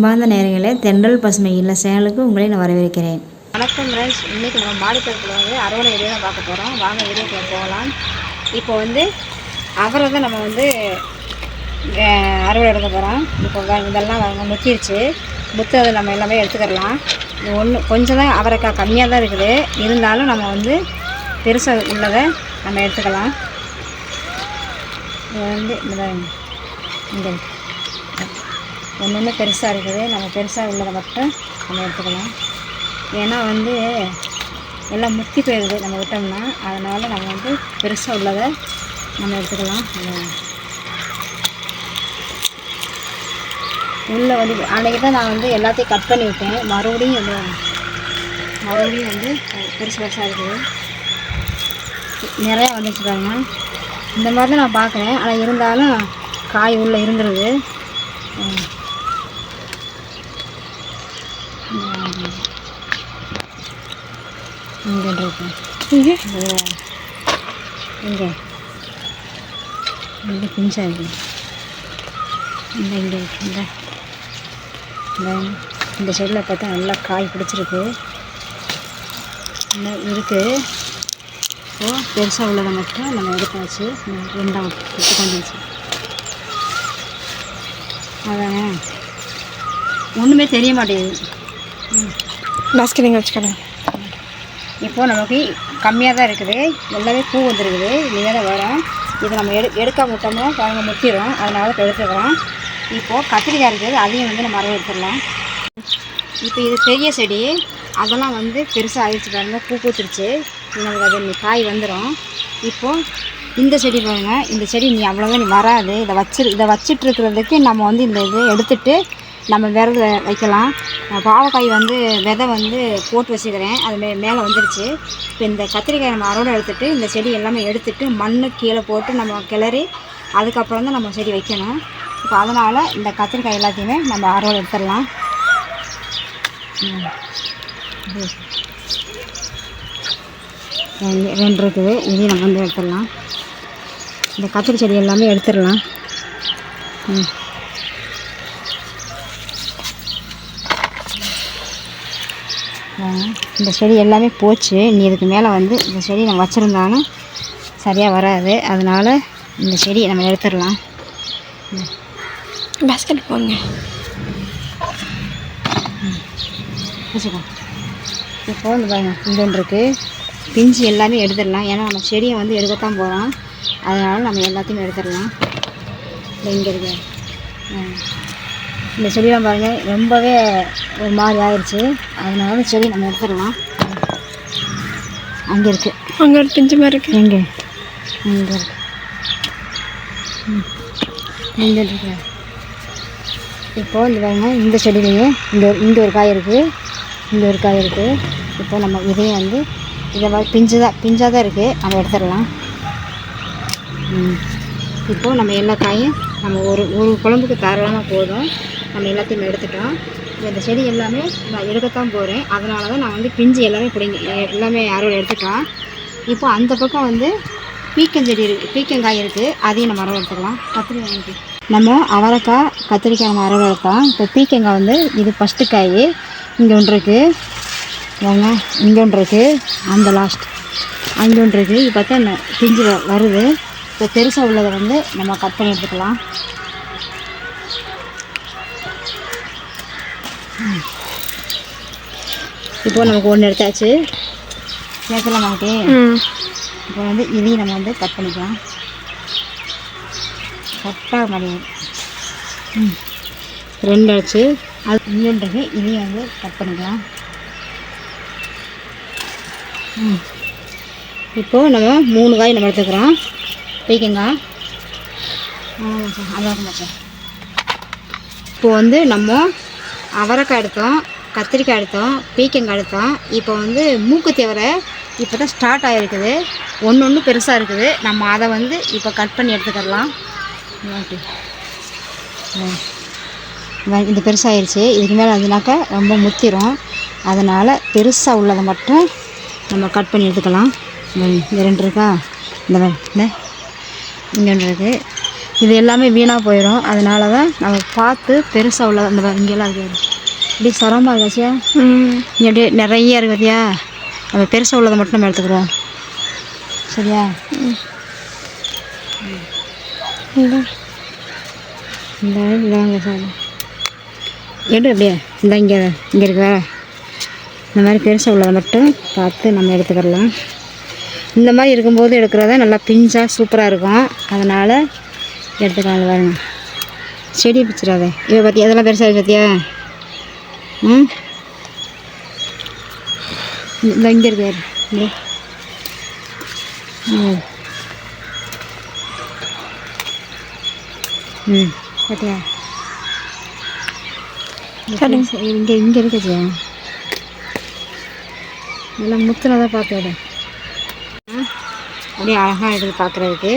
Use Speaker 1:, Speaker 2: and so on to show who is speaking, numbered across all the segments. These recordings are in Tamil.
Speaker 1: அன்பார்ந்த நேயர்களே, தென்றல் பசுமை இல்ல சேனலுக்கு உங்களை நான் வரவேற்கிறேன்.
Speaker 2: வணக்கம் ஃப்ரெண்ட்ஸ். இன்றைக்கி நம்ம மாடித்தோட்டத்தில் வந்து அறுவடை வீடியோ தான் பார்க்க போகிறோம். வாங்க வீடியோக்குள்ள போகலாம். இப்போ வந்து அவரை தான் நம்ம வந்து அறுவடை எடுக்க போகிறோம். இப்போ இதெல்லாம் முத்திருச்சு. முத்ததை நம்ம எல்லாமே எடுத்துக்கிடலாம். கொஞ்சம் தான் அவரைக்காய் கம்மியாக தான் இருக்குது. இருந்தாலும் நம்ம வந்து பெருசாக உள்ளதை நம்ம எடுத்துக்கலாம். இது வந்து இங்கே ஒன்று பெருசாக இருக்குது. நம்ம பெருசாக உள்ளதை மட்டும் நம்ம எடுத்துக்கலாம். ஏன்னா வந்து எல்லாம் முத்தி போயிடுது நம்ம விட்டோம்னா. அதனால் நம்ம வந்து பெருசாக உள்ளதை நம்ம எடுத்துக்கலாம். உள்ளே வந்து அன்றைக்கி தான் நான் வந்து எல்லாத்தையும் கட் பண்ணி விட்டேன். மறுபடியும் வந்து பெருசு பெருசாக இருக்குது. நிறையா வந்துச்சு பாருங்க. இந்த மாதிரி தான் நான் பார்க்குறேன். ஆனால் இருந்தாலும் காய் உள்ளே இருந்துருது. இங்கே இருக்கு. இங்கே பிஞ்சாக இருக்குது. இந்த செடியில் பார்த்தா நல்லா காய் பிடிச்சிருக்கு. இன்னும் இருக்குது. ஸோ பெருசாக உள்ளதை மட்டும் நம்ம எடுத்தாச்சு. ரெண்டாவது வந்துச்சு. அதானே ஒன்றுமே தெரிய மாட்டேங்குது.
Speaker 3: பாஸ்கெட்டிங் வச்சுக்கலாம்.
Speaker 2: இப்போது நமக்கு கம்மியாக தான் இருக்குது. எல்லாமே பூ வந்துருக்குது. இனிமேல் தான் வரும். இது நம்ம எடுக்க விட்டோம்னா பாருங்க முத்திடும். அதனால எடுத்துக்கிறோம். இப்போது கத்திரிக்காய் இருக்குது. அதையும் வந்து நம்ம அறுவடை எடுத்துடலாம். இப்போ இது பெரிய செடி. அதெல்லாம் வந்து பெருசாக ஆயிடுச்சு பாருங்க. பூ பூத்துருச்சு. நமக்கு அது காய் வந்துடும். இப்போது இந்த செடி பாருங்கள். இந்த செடி அவ்வளோதான் வராது. இதை வச்சிட்ருக்கிறதுக்கு நம்ம வந்து இந்த இது எடுத்துகிட்டு நம்ம விரத வைக்கலாம். பாவக்காய் வந்து விதை வந்து போட்டு வச்சுக்கிறேன். அது மேலே வந்துடுச்சு. இப்போ இந்த கத்திரிக்காய் நம்ம அறுவடை எடுத்துகிட்டு இந்த செடி எல்லாமே எடுத்துகிட்டு மண்ணு கீழே போட்டு நம்ம கிளறி அதுக்கப்புறம் தான் நம்ம செடி வைக்கணும். இப்போ அதனால் இந்த கத்திரிக்காய் எல்லாத்தையுமே நம்ம அறுவடை எடுத்துடலாம். ரெண்டு இருக்குது. இதையும் நம்ம வந்து எடுத்துடலாம். இந்த கத்திரி செடி எல்லாமே எடுத்துடலாம். இந்த செடி எல்லாமே போச்சு. நீ இதுக்கு மேலே வந்து இந்த செடி நம்ம வச்சுருந்தாலும் சரியாக வராது. அதனால் இந்த செடியை நம்ம எடுத்துடலாம்.
Speaker 3: பாஸ்கெட் போங்க.
Speaker 2: வச்சுக்கோ. இப்போது இந்த பாருங்க இங்கே இருக்குது. பிஞ்சு எல்லாமே எடுத்துடலாம். ஏன்னா நம்ம செடியை வந்து எடுக்கத்தான் போகிறோம். அதனால் நம்ம எல்லாத்தையுமே எடுத்துடலாம். இங்கே இருக்கு. இந்த செடியெலாம் பாருங்கள் ரொம்பவே ஒரு மாதிரி ஆயிடுச்சு. அதனால செடி நம்ம எடுத்துடலாம். அங்கே இருக்குது.
Speaker 3: அங்கே ஒரு பிஞ்சு மாதிரி இருக்குது.
Speaker 2: இங்கே இங்கே இருக்கு. இங்கே இருக்கு. இப்போது இந்த பாருங்க இந்த செடியிலேயே இங்கே ஒரு காய் இருக்குது. இங்கே ஒரு காய் இருக்குது. இப்போது நம்ம இதையும் வந்து இதை மாதிரி பிஞ்சாக தான் இருக்குது. நம்ம எடுத்துடலாம். இப்போது நம்ம எல்லா காயும் நம்ம ஒரு குழம்புக்கு தாராளமாக போதும். நம்ம எல்லாத்தையும் எடுத்துட்டோம். இந்த செடி எல்லாமே நான் எடுக்கத்தான் போகிறேன். அதனால தான் நான் வந்து பிஞ்சு எல்லாமே எல்லாமே அறுவடை எடுத்துட்டோம். இப்போ அந்த பக்கம் வந்து பீக்கஞ்செடி இருக்குது. பீக்கங்காய் இருக்குது. அதையும் நம்ம அறுவடை எடுத்துக்கலாம். கத்திரிக்காய் நம்ம அவரைக்காய் கத்திரிக்காய் நம்ம அறுவடை எடுத்தோம். இப்போ பீக்கங்காய் வந்து இது ஃபஸ்ட்டு காய். இங்கே ஒன்று இருக்குது. வாங்க இங்கே ஒன்று இருக்குது. அந்த லாஸ்ட் அங்கே ஒன்று இருக்குது. இப்போ பார்த்தா பிஞ்சு வருது. இப்போ பெருசாக உள்ளதை வந்து நம்ம கட் பண்ணி எடுத்துக்கலாம். இப்போது நமக்கு ஒன்று எடுத்தாச்சு. சேர்க்கலாம் நமக்கு. இப்போ வந்து இதையும் நம்ம வந்து கட் பண்ணிக்கலாம். கரெக்டாக மடியும். ரெண்டு ஆச்சு. அது இன்னொன்றது இதையும் வந்து கட் பண்ணிக்கலாம். இப்போது நம்ம 3 காய் நம்ம எடுத்துக்கிறோம். பீக்கங்காய் அதான் மச்சான். இப்போது வந்து நம்ம அவரைக்காய் எடுத்தோம், கத்திரிக்காய் எடுத்தோம், பீக்கங்காய் எடுத்தோம். இப்போ வந்து மூக்குத்தி அவரை இப்போ தான் ஸ்டார்ட் ஆகிருக்குது. ஒன்று பெருசாக இருக்குது. நம்ம அதை வந்து இப்போ கட் பண்ணி எடுத்துக்கிடலாம். இது பெருசாகிடுச்சு. இதுக்கு மேலே அதுனாக்கா ரொம்ப முத்திரும். அதனால் பெருசாக உள்ளதை மட்டும் நம்ம கட் பண்ணி எடுத்துக்கலாம். இந்த ரெண்டு இருக்கா. இந்த இங்கே ஒன்று இருக்குது. இது எல்லாமே வீணாக போயிடும். அதனால தான் நம்ம பார்த்து பெருசாக உள்ள அந்த இங்கெல்லாம் இருக்குது இப்படி சிரமமாக இருக்காச்சியா. இங்கே அப்படியே நிறைய இருக்கு பார்த்தியா. நம்ம பெருசாக உள்ளதை மட்டும் நம்ம எடுத்துக்கிறோம். சரியா? இந்த சார் எடு அப்படியே இந்த இங்கே இருக்கா. இந்த மாதிரி பெருசாக உள்ளதை மட்டும் பார்த்து நம்ம எடுத்துக்கிடலாம். இந்த மாதிரி இருக்கும்போது எடுக்கிறத நல்லா பிஞ்சாக சூப்பராக இருக்கும். அதனால் எடுத்துக்கலாம். பாருங்க, செடி பிடிச்சிடாதே. இதை பார்த்தியா அதெல்லாம் பெருசாக இருக்கு பார்த்தியா. இந்த இங்கே இருக்காரு இங்கே. பார்த்தியா இங்கே இங்கே இருக்குச்சு. நல்லா முத்துனதான் பார்த்து அப்படியே அழகாக எடுத்து பார்க்குறதுக்கு.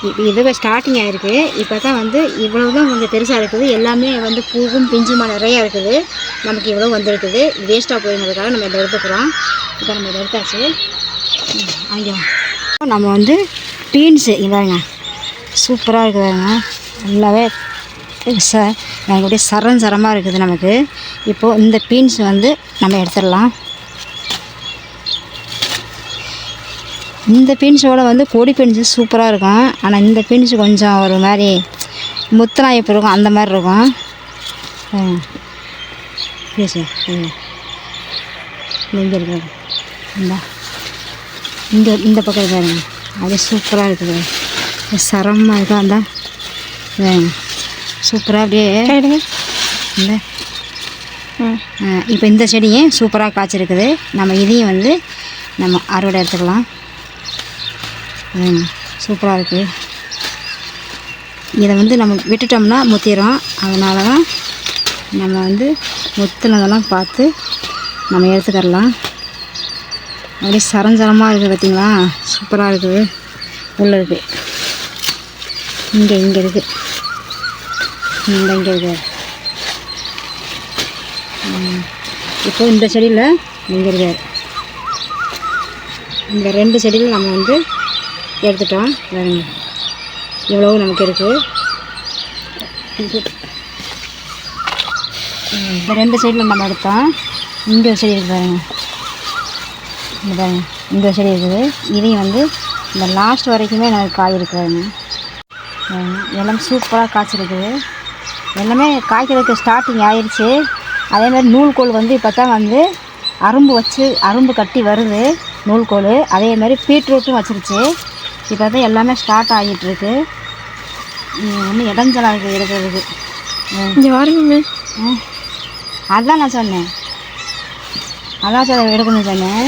Speaker 2: இப்போ இது ஸ்டார்டிங் ஆகிருக்கு. இப்போ தான் வந்து இவ்வளோ தான் கொஞ்சம் பெருசாக இருக்குது. எல்லாமே வந்து பூவும் பிஞ்சுமா நிறையா இருக்குது. நமக்கு இவ்வளோ வந்துருக்குது. வேஸ்ட்டாக போயிருந்ததுக்காக நம்ம இதை எடுத்துக்கிறோம். இப்போ நம்ம இதை எடுத்தாச்சு. அங்கே நம்ம வந்து பீன்ஸு இதாங்க சூப்பராக இருக்குதுங்க. நல்லாவே எனக்கு அப்படியே சரமாக இருக்குது நமக்கு. இப்போது இந்த பீன்ஸ் வந்து நம்ம எடுத்துடலாம். இந்த பீன்ஸோட வந்து கொடி பீன்ஸு சூப்பராக இருக்கும். ஆனால் இந்த பீன்ஸு கொஞ்சம் ஒரு மாதிரி முத்தனா எப்போ இருக்கும் அந்த மாதிரி இருக்கும். இங்கே இருக்காது இந்த பக்கம் இருக்காருங்க. அப்படியே சூப்பராக இருக்குது. சரமாக இருக்கா. அந்த சூப்பராக அப்படியே இந்த இப்போ இந்த செடியும் சூப்பராக காய்ச்சிருக்குது. நம்ம இதையும் வந்து நம்ம அறுவடை எடுத்துக்கலாம். சூப்பராக இருக்குது. இதை வந்து நம்ம விட்டுட்டோம்னா முத்திரும். அதனால தான் நம்ம வந்து முத்துனதெல்லாம் பார்த்து நம்ம எடுத்துக்கிடலாம். அப்படியே சரஞ்சரமாக இருக்குது பார்த்திங்களா. சூப்பராக இருக்குது. உள்ளே இருக்குது இங்கே இருக்குது இங்கே இருக்குது. இப்போ இந்த செடியில் இங்கே இருக்காது. இந்த 2 செடியில் நம்ம வந்து எடுத்துட்டோம். இவ்வளோ நமக்கு இருக்குது. இந்த 2 சைடில் நம்ம எடுத்தோம். இங்கே ஒரு செடி இருக்குது பாருங்க. இந்த பாருங்க இங்கே ஒரு செடி இருக்குது. இதையும் வந்து இந்த லாஸ்ட் வரைக்குமே நமக்கு காய் இருக்குதுங்க. எல்லாம் சூப்பராக காய்ச்சிருக்குது. எல்லாமே காய்க்கிறதுக்கு ஸ்டார்டிங் ஆயிடுச்சு. அதேமாதிரி நூல்கோல் வந்து இப்போ தான் வந்து அரும்பு கட்டி வருது நூல்கோல். அதேமாதிரி பீட்ரூட்டும் வச்சிருச்சு. இப்போ தான் எல்லாமே ஸ்டார்ட் ஆகிட்டுருக்கு. ஒன்றும் இடைஞ்சலாக இருக்குது எடுக்கிறதுக்கு.
Speaker 3: இங்கே வாருங்க.
Speaker 2: அதான் நான் சொன்னேன். அதான் சார் எடுக்கணும்னு சொன்னேன்.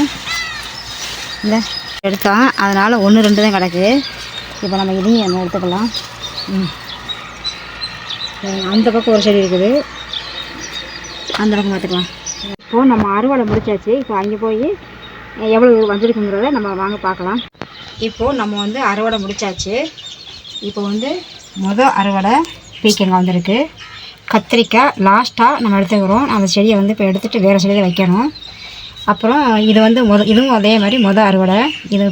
Speaker 2: இல்லை எடுத்தோம். அதனால் 1 2 தான் கிடக்கு. இப்போ நம்ம இதையும் நம்ம எடுத்துக்கலாம். அந்த பக்கம் ஒரு செடி இருக்குது. அந்த பக்கம் பார்த்துக்கலாம். இப்போது நம்ம அறுவடை முடிச்சாச்சு. இப்போ அங்கே போய் எவ்வளோ வந்திருக்குங்கிறத நம்ம வாங்க பார்க்கலாம். இப்போது நம்ம வந்து அறுவடை முடிச்சாச்சு. இப்போ வந்து அறுவடை பீக்கங்காய் வந்திருக்கு. கத்திரிக்காய் லாஸ்ட்டாக நம்ம எடுத்துக்கிறோம். அந்த செடியை வந்து இப்போ எடுத்துகிட்டு வேறு செடியில் வைக்கணும். அப்புறம் இது வந்து இதுவும் அதே மாதிரி அறுவடை. இது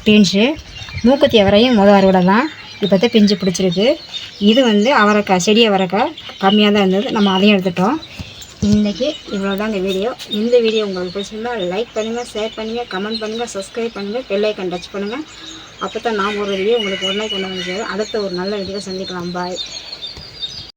Speaker 2: பீன்ஸு மூக்குத்தி அவரையும் அறுவடை தான். இப்போ தான் பிஞ்சு பிடிச்சிருக்கு. இது வந்து அவரைக்காய், செடி அவரைக்காய் கம்மியாக தான் இருந்தது. நம்ம அதையும் எடுத்துட்டோம். இன்றைக்கி இவ்வளோதாங்க வீடியோ. இந்த வீடியோ உங்களுக்கு பிடிச்சிருந்தா லைக் பண்ணுங்கள், ஷேர் பண்ணுங்கள், கமெண்ட் பண்ணுங்கள், சப்ஸ்கிரைப் பண்ணுங்கள், பெல் ஐக்கான் டச் பண்ணுங்கள். அப்போ தான் நான் ஒரு வீடியோ உங்களுக்கு உடனே கொண்டு வந்து சேரும். அடுத்த ஒரு நல்ல வீடியோ சந்திக்கலாம். பாய்.